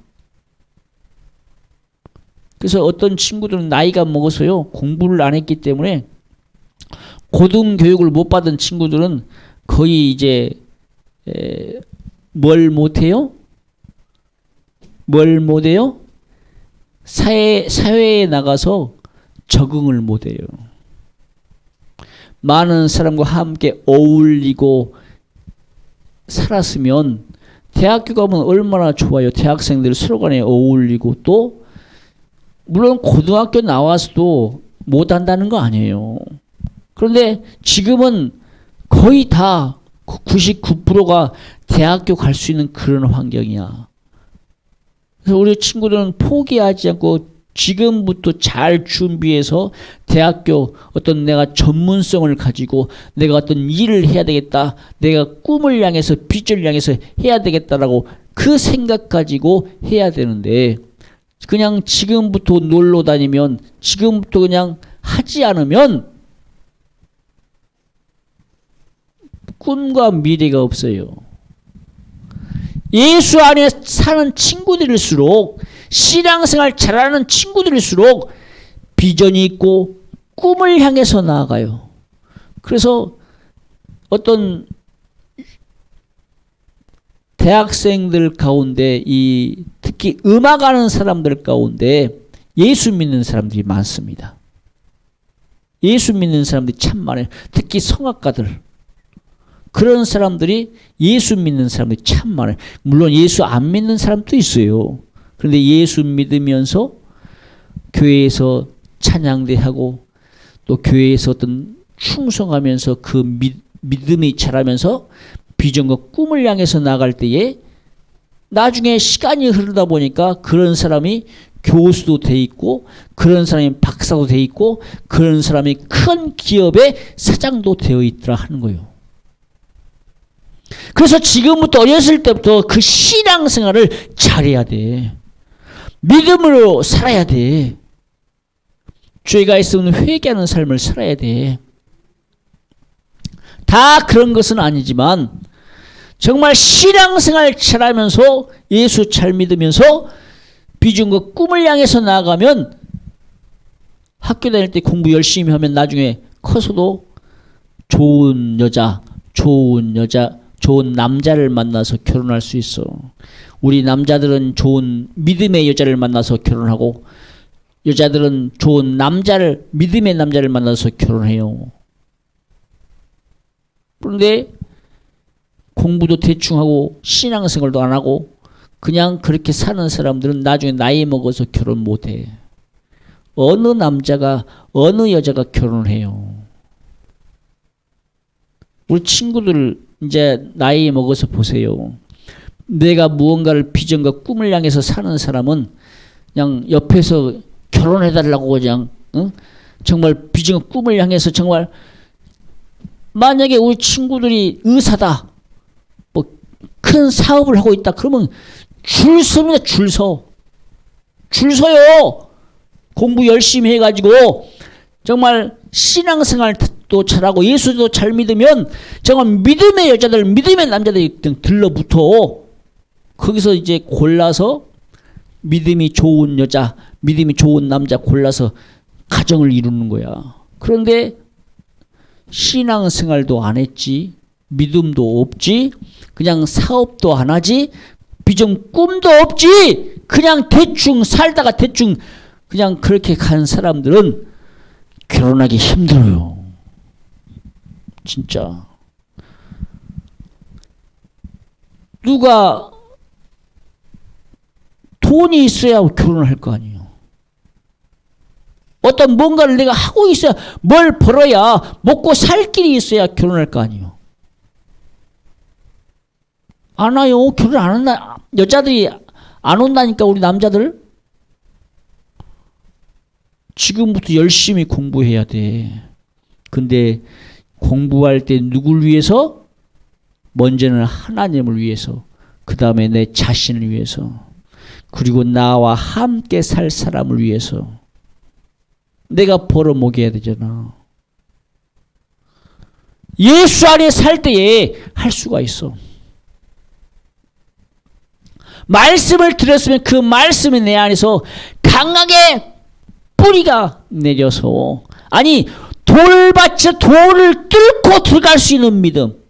그래서 어떤 친구들은 나이가 먹어서요, 공부를 안 했기 때문에 고등교육을 못 받은 친구들은 거의 이제 뭘 못해요? 뭘 못해요? 사회에 나가서 적응을 못해요. 많은 사람과 함께 어울리고 살았으면 대학교 가면 얼마나 좋아요. 대학생들 서로 간에 어울리고, 또 물론 고등학교 나와서도 못한다는 거 아니에요. 그런데 지금은 거의 다 99%가 대학교 갈 수 있는 그런 환경이야. 그래서 우리 친구들은 포기하지 않고 지금부터 잘 준비해서 대학교 어떤 내가 전문성을 가지고 내가 어떤 일을 해야 되겠다, 내가 꿈을 향해서 비전을 향해서 해야 되겠다라고 그 생각 가지고 해야 되는데, 그냥 지금부터 놀러 다니면, 지금부터 그냥 하지 않으면 꿈과 미래가 없어요. 예수 안에 사는 친구들일수록, 신앙생활 잘하는 친구들일수록 비전이 있고 꿈을 향해서 나아가요. 그래서 어떤 대학생들 가운데, 특히 음악하는 사람들 가운데 예수 믿는 사람들이 많습니다. 예수 믿는 사람들이 참 많아요. 특히 성악가들. 그런 사람들이, 예수 믿는 사람들이 참 많아요. 물론 예수 안 믿는 사람도 있어요. 그런데 예수 믿으면서 교회에서 찬양대하고 또 교회에서 어떤 충성하면서 그 믿음이 자라면서 비전과 꿈을 향해서 나갈 때에 나중에 시간이 흐르다 보니까 그런 사람이 교수도 돼 있고, 그런 사람이 박사도 돼 있고, 그런 사람이 큰 기업의 사장도 되어 있더라 하는 거예요. 그래서 지금부터 어렸을 때부터 그 신앙생활을 잘해야 돼. 믿음으로 살아야 돼. 죄가 있으면 회개하는 삶을 살아야 돼. 다 그런 것은 아니지만 정말 신앙생활 잘하면서 예수 잘 믿으면서 비전과 꿈을 향해서 나아가면, 학교 다닐 때 공부 열심히 하면 나중에 커서도 좋은 여자, 좋은 남자를 만나서 결혼할 수 있어. 우리 남자들은 좋은 믿음의 여자를 만나서 결혼하고, 여자들은 좋은 믿음의 남자를 만나서 결혼해요. 그런데 공부도 대충 하고 신앙생활도 안 하고 그냥 그렇게 사는 사람들은 나중에 나이 먹어서 결혼 못해. 어느 남자가, 어느 여자가 결혼해요. 우리 친구들 이제 나이 먹어서 보세요. 내가 무언가를 비전과 꿈을 향해서 사는 사람은 그냥 옆에서 결혼해달라고 그냥, 정말 비전과 꿈을 향해서, 정말 만약에 우리 친구들이 의사다, 뭐 큰 사업을 하고 있다, 그러면 줄 섭니다. 줄 서요. 공부 열심히 해가지고 정말 신앙생활도 잘하고 예수도 잘 믿으면 정말 믿음의 여자들, 믿음의 남자들이 들러붙어. 거기서 이제 골라서 믿음이 좋은 여자, 믿음이 좋은 남자 골라서 가정을 이루는 거야. 그런데 신앙생활도 안 했지, 믿음도 없지, 그냥 사업도 안 하지, 비전 꿈도 없지, 그냥 대충 살다가 대충 그냥 그렇게 간 사람들은 결혼하기 힘들어요. 진짜. 누가 돈이 있어야 결혼을 할 거 아니에요. 어떤 뭔가를 내가 하고 있어야, 뭘 벌어야 먹고 살 길이 있어야 결혼할 거 아니에요. 안 와요. 결혼 안 한다. 여자들이 안 온다니까, 우리 남자들. 지금부터 열심히 공부해야 돼. 근데 공부할 때 누굴 위해서? 먼저는 하나님을 위해서, 그 다음에 내 자신을 위해서, 그리고 나와 함께 살 사람을 위해서. 내가 벌어 먹여야 되잖아. 예수 안에 살 때에 할 수가 있어. 말씀을 들었으면 그 말씀이 내 안에서 강하게 뿌리가 내려서, 아니 돌밭에 돌을 뚫고 들어갈 수 있는 믿음.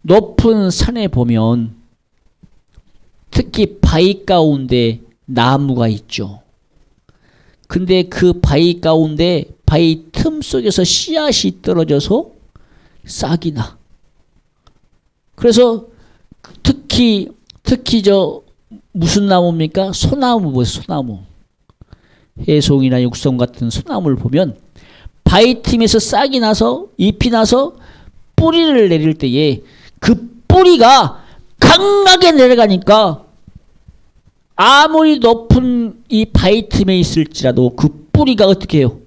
높은 산에 보면 특히 바위 가운데 나무가 있죠. 근데 그 바위 가운데, 바위 틈 속에서 씨앗이 떨어져서 싹이 나. 그래서 특히 무슨 나무입니까? 소나무 보세요. 소나무. 해송이나 육성 같은 소나무를 보면 바위 틈에서 싹이 나서 잎이 나서 뿌리를 내릴 때에 그 뿌리가 강하게 내려가니까 아무리 높은 이 바위 틈에 있을지라도 그 뿌리가 어떻게 해요?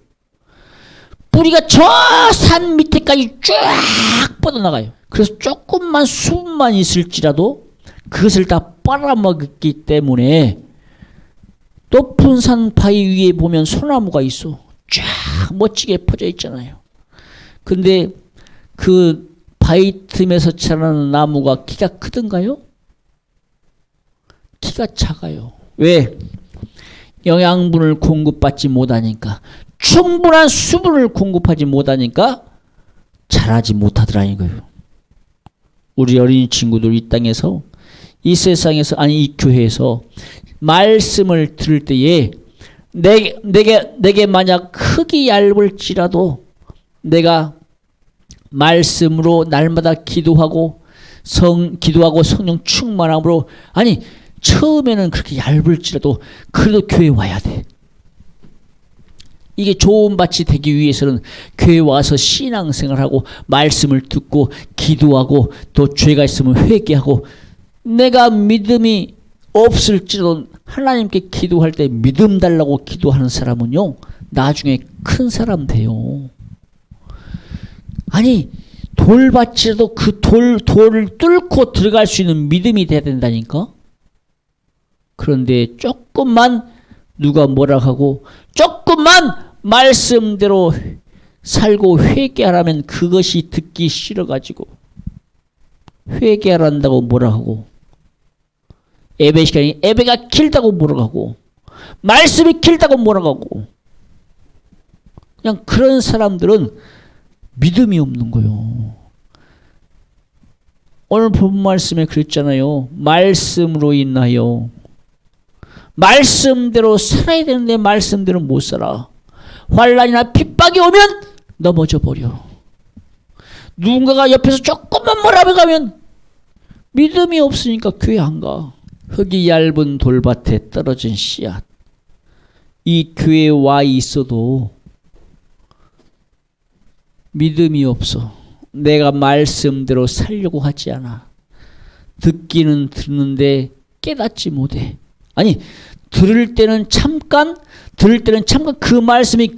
뿌리가 저 산 밑에까지 쫙 뻗어나가요. 그래서 조금만 수분만 있을지라도 그것을 다 빨아먹기 때문에 높은 산 바위 위에 보면 소나무가 있어. 쫙 멋지게 퍼져 있잖아요. 근데 그 바위 틈에서 자라는 나무가 키가 크던가요? 키가 작아요. 왜? 영양분을 공급받지 못하니까, 충분한 수분을 공급하지 못하니까 자라지 못하더라는 거예요. 우리 어린이 친구들 이 땅에서, 이 세상에서, 아니 이 교회에서 말씀을 들을 때에 내게 만약 흙이 얇을지라도 내가 말씀으로 날마다 기도하고 성령 충만함으로, 아니 처음에는 그렇게 얇을지라도 그래도 교회 와야 돼. 이게 좋은 밭이 되기 위해서는 교회 와서 신앙생활하고 말씀을 듣고 기도하고 또 죄가 있으면 회개하고, 내가 믿음이 없을지라도 하나님께 기도할 때 믿음 달라고 기도하는 사람은요 나중에 큰 사람 돼요. 아니 돌밭이라도 그 돌을 뚫고 들어갈 수 있는 믿음이 돼야 된다니까. 그런데 조금만 누가 뭐라 하고 조금만 말씀대로 살고 회개하라면 그것이 듣기 싫어가지고 회개하란다고 뭐라 하고, 예배 시간이 예배가 길다고 뭐라 하고, 말씀이 길다고 뭐라 하고, 그냥 그런 사람들은 믿음이 없는 거예요. 오늘 본 말씀에 그랬잖아요. 말씀으로 인하여, 말씀대로 살아야 되는데 말씀대로 못 살아. 환난이나 핍박이 오면 넘어져 버려. 누군가가 옆에서 조금만 뭐라고 가면 믿음이 없으니까 교회 안 가. 흙이 얇은 돌밭에 떨어진 씨앗. 이 교회에 와 있어도 믿음이 없어. 내가 말씀대로 살려고 하지 않아. 듣기는 듣는데 깨닫지 못해. 아니 들을 때는 잠깐 그 말씀이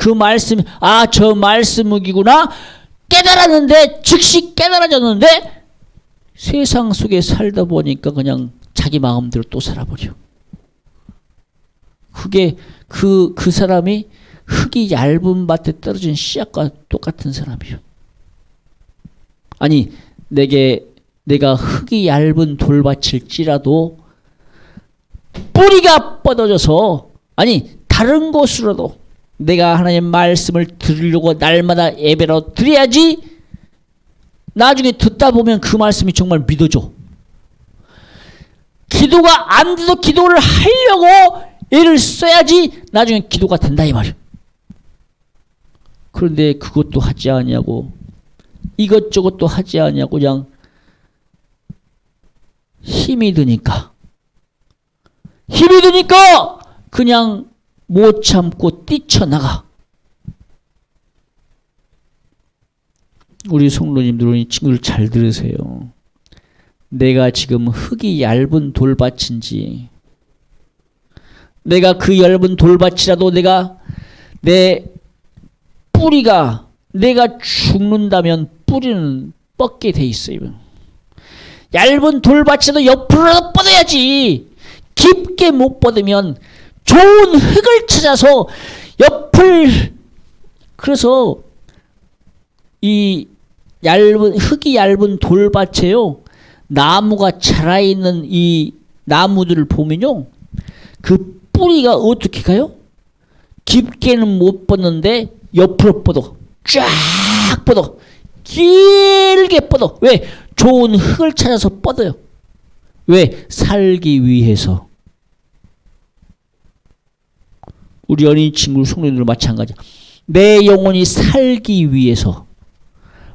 아 저 말씀이구나 깨달았는데, 즉시 깨달아졌는데 세상 속에 살다 보니까 그냥 자기 마음대로 또 살아버려. 그게 그 사람이 흙이 얇은 밭에 떨어진 씨앗과 똑같은 사람이에요. 아니 내가 흙이 얇은 돌밭일지라도 뿌리가 뻗어져서, 아니 다른 곳으로도 내가 하나님 말씀을 들으려고 날마다 예배로 드려야지, 나중에 듣다 보면 그 말씀이 정말 믿어져. 기도가 안 돼도 기도를 하려고 애를 써야지 나중에 기도가 된다 이 말이야. 그런데 그것도 하지 않냐고, 이것저것도 하지 않냐고, 그냥 힘이 드니까 그냥 못 참고 뛰쳐나가. 우리 성도님들은 이 친구를 잘 들으세요. 내가 지금 흙이 얇은 돌밭인지, 내가 그 얇은 돌밭이라도 내 뿌리가, 내가 죽는다면 뿌리는 뻗게 돼 있어요. 얇은 돌밭이라도 옆으로 뻗어야지. 깊게 못 뻗으면 좋은 흙을 찾아서 옆을, 그래서 이 흙이 얇은 돌밭에요, 나무가 자라있는 이 나무들을 보면요, 그 뿌리가 어떻게 가요? 깊게는 못 뻗는데 옆으로 뻗어. 쫙 뻗어. 길게 뻗어. 왜? 좋은 흙을 찾아서 뻗어요. 왜? 살기 위해서. 우리 어린 친구 성도님들 마찬가지야. 내 영혼이 살기 위해서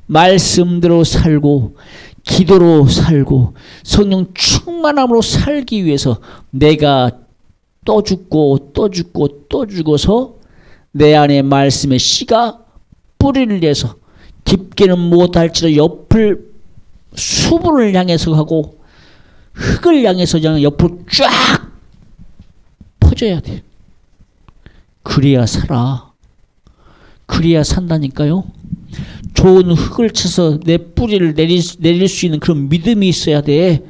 말씀대로 살고 기도로 살고 성령 충만함으로 살기 위해서 내가 또 죽고 또 죽고 또 죽어서 내 안에 말씀의 씨가 뿌리를 내서 깊게는 못할지라도 옆을 수분을 향해서 하고 흙을 향해서 그냥 옆으로 쫙 퍼져야 돼. 그래야 살아. 그래야 산다니까요. 좋은 흙을 쳐서 내 뿌리를 내릴 수 있는 그런 믿음이 있어야 돼.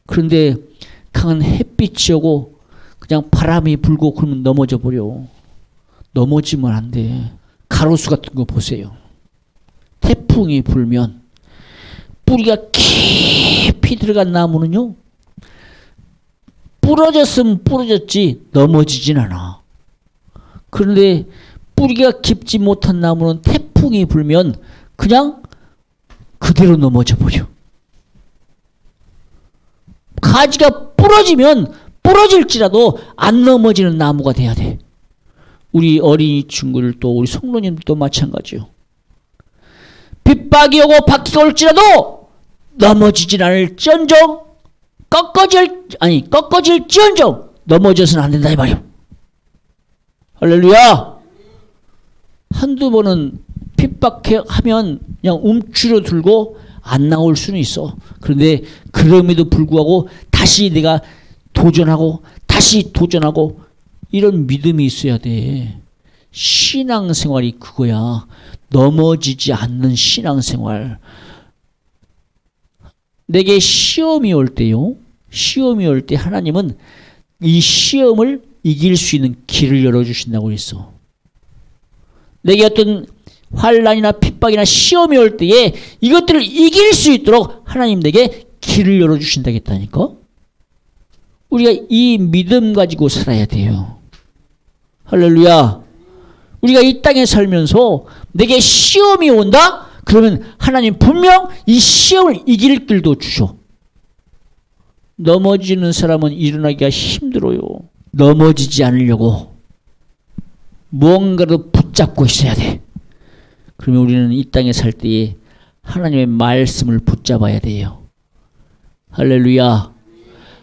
그런데 강한 햇빛이 오고 그냥 바람이 불고 그러면 넘어져 버려. 넘어지면 안 돼. 가로수 같은 거 보세요. 태풍이 불면 뿌리가 깊이 들어간 나무는요, 부러졌으면 부러졌지 넘어지진 않아. 그런데 뿌리가 깊지 못한 나무는 태풍이 불면 그냥 그대로 넘어져 버려. 가지가 부러지면 부러질지라도 안 넘어지는 나무가 돼야 돼. 우리 어린이 친구들도 우리 성도님들도 마찬가지요. 빗박이 오고 바퀴가 올지라도 넘어지진 않을지언정 꺾어질지언정 넘어져서는 안 된다 이 말이요. 할렐루야. 한두 번은 핍박하면 그냥 움츠러들고 안 나올 수는 있어. 그런데 그럼에도 불구하고 다시 내가 도전하고 다시 도전하고 이런 믿음이 있어야 돼. 신앙생활이 그거야. 넘어지지 않는 신앙생활. 내게 시험이 올 때요, 시험이 올 때 하나님은 이 시험을 이길 수 있는 길을 열어주신다고 했어. 내게 어떤 환난이나 핍박이나 시험이 올 때에 이것들을 이길 수 있도록 하나님 내게 길을 열어주신다고 했다니까. 우리가 이 믿음 가지고 살아야 돼요. 할렐루야. 우리가 이 땅에 살면서 내게 시험이 온다? 그러면 하나님 분명 이 시험을 이길 길도 주셔. 넘어지는 사람은 일어나기가 힘들어요. 넘어지지 않으려고 무언가를 붙잡고 있어야 돼. 그러면 우리는 이 땅에 살 때에 하나님의 말씀을 붙잡아야 돼요. 할렐루야.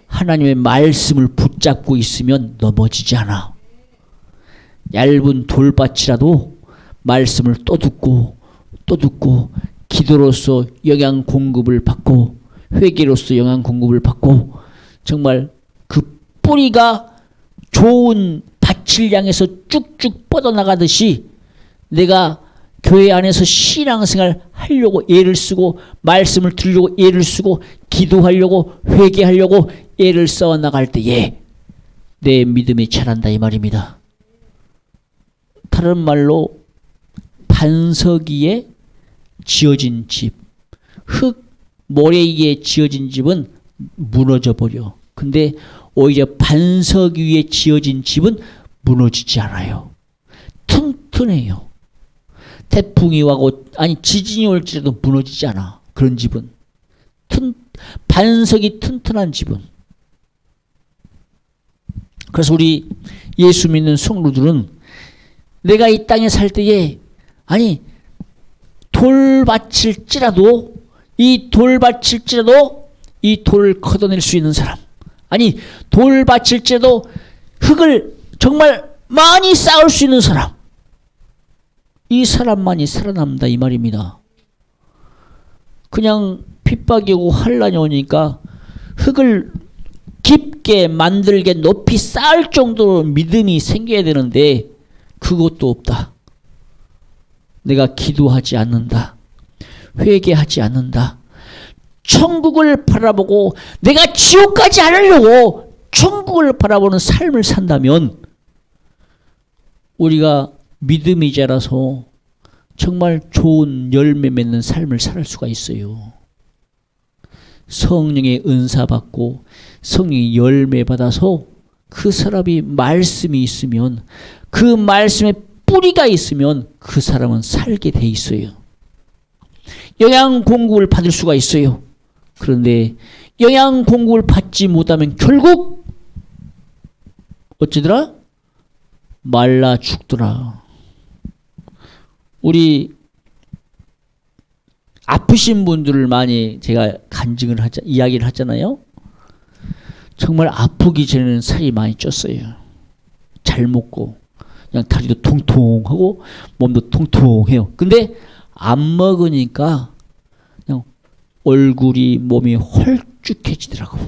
하나님의 말씀을 붙잡고 있으면 넘어지지 않아. 얇은 돌밭이라도 말씀을 또 듣고 또 듣고 기도로서 영양 공급을 받고 회개로서 영양 공급을 받고 정말 그 뿌리가 좋은 밭을 향해서 쭉쭉 뻗어나가듯이 내가 교회 안에서 신앙생활 하려고 애를 쓰고 말씀을 들으려고 애를 쓰고 기도하려고 회개하려고 애를 써 나갈 때에 내 믿음이 자란다 이 말입니다. 다른 말로 반석 위에 지어진 집, 흙 모래 위에 지어진 집은 무너져 버려. 근데 오히려 반석 위에 지어진 집은 무너지지 않아요. 튼튼해요. 태풍이 와고 지진이 올지라도 무너지지 않아. 그런 집은 반석이 튼튼한 집은. 그래서 우리 예수 믿는 성도들은 내가 이 땅에 살 때에 아니 돌밭일지라도 이 돌을 걷어낼 수 있는 사람, 아니 돌밭일지라도 흙을 정말 많이 쌓을 수 있는 사람, 이 사람만이 살아남는다 이 말입니다. 그냥 핍박이 오고 환란이 오니까 흙을 깊게 만들게 높이 쌓을 정도로 믿음이 생겨야 되는데 그것도 없다. 내가 기도하지 않는다. 회개하지 않는다. 천국을 바라보고 내가 지옥 가지 않으려고 천국을 바라보는 삶을 산다면 우리가 믿음이 자라서 정말 좋은 열매 맺는 삶을 살 수가 있어요. 성령의 은사 받고 성령의 열매 받아서 그 사람이 말씀이 있으면, 그 말씀에 뿌리가 있으면 그 사람은 살게 돼 있어요. 영양 공급을 받을 수가 있어요. 그런데 영양 공급을 받지 못하면 결국 어찌더라? 말라 죽더라. 우리 아프신 분들을 많이 제가 이야기를 하잖아요. 정말 아프기 전에는 살이 많이 쪘어요. 잘 먹고 그냥 다리도 통통하고 몸도 통통해요. 근데 안 먹으니까 그냥 얼굴이 몸이 홀쭉해지더라고.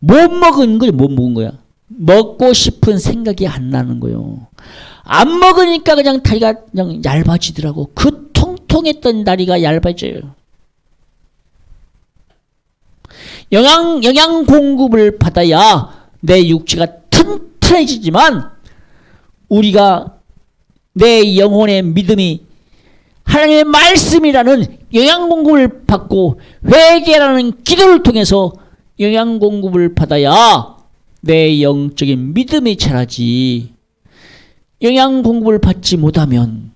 못 먹은 거야. 먹고 싶은 생각이 안 나는 거예요. 안 먹으니까 그냥 다리가 그냥 얇아지더라고. 그 통통했던 다리가 얇아져요. 영양 공급을 받아야 내 육체가 튼튼해지지만 우리가 내 영혼의 믿음이 하나님의 말씀이라는 영양 공급을 받고 회개라는 기도를 통해서 영양 공급을 받아야 내 영적인 믿음이 자라지. 영양 공급을 받지 못하면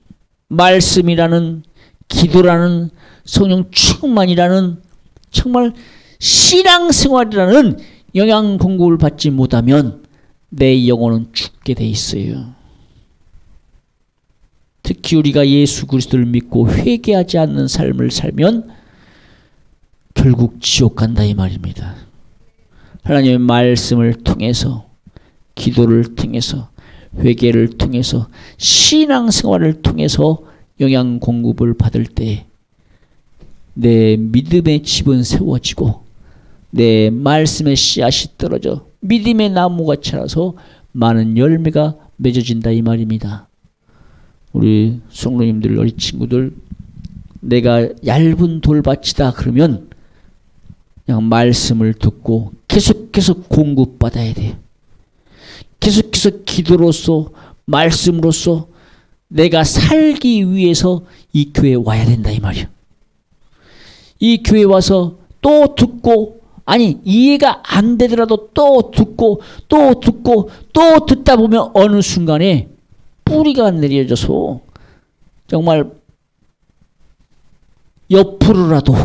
말씀이라는 기도라는 성령 충만이라는 정말 신앙생활이라는 영양 공급을 받지 못하면 내 영혼은 죽게 돼 있어요. 특히 우리가 예수 그리스도를 믿고 회개하지 않는 삶을 살면 결국 지옥 간다 이 말입니다. 하나님의 말씀을 통해서, 기도를 통해서, 회개를 통해서, 신앙생활을 통해서 영양 공급을 받을 때 내 믿음의 집은 세워지고 내 말씀의 씨앗이 떨어져 믿음의 나무가 자라서 많은 열매가 맺어진다 이 말입니다. 우리 성도님들, 어린 친구들, 내가 얇은 돌밭이다 그러면 그냥 말씀을 듣고 계속해서 공급받아야 돼요. 계속해서 기도로서 말씀으로서 내가 살기 위해서 이 교회에 와야 된다 이 말이야. 이 교회에 와서 또 듣고, 아니 이해가 안 되더라도 또 듣고 또 듣고 또 듣다 보면 어느 순간에 뿌리가 내려져서 정말 옆으로라도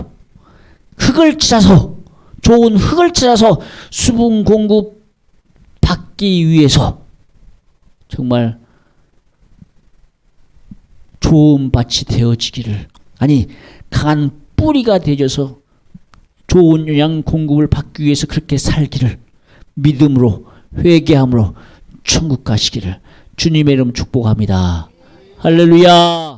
흙을 찾아서, 좋은 흙을 찾아서 수분 공급 받기 위해서 정말 좋은 밭이 되어지기를, 아니 강한 뿌리가 되어져서 좋은 영양 공급을 받기 위해서 그렇게 살기를 믿음으로 회개함으로 천국 가시기를 주님의 이름 축복합니다. 할렐루야.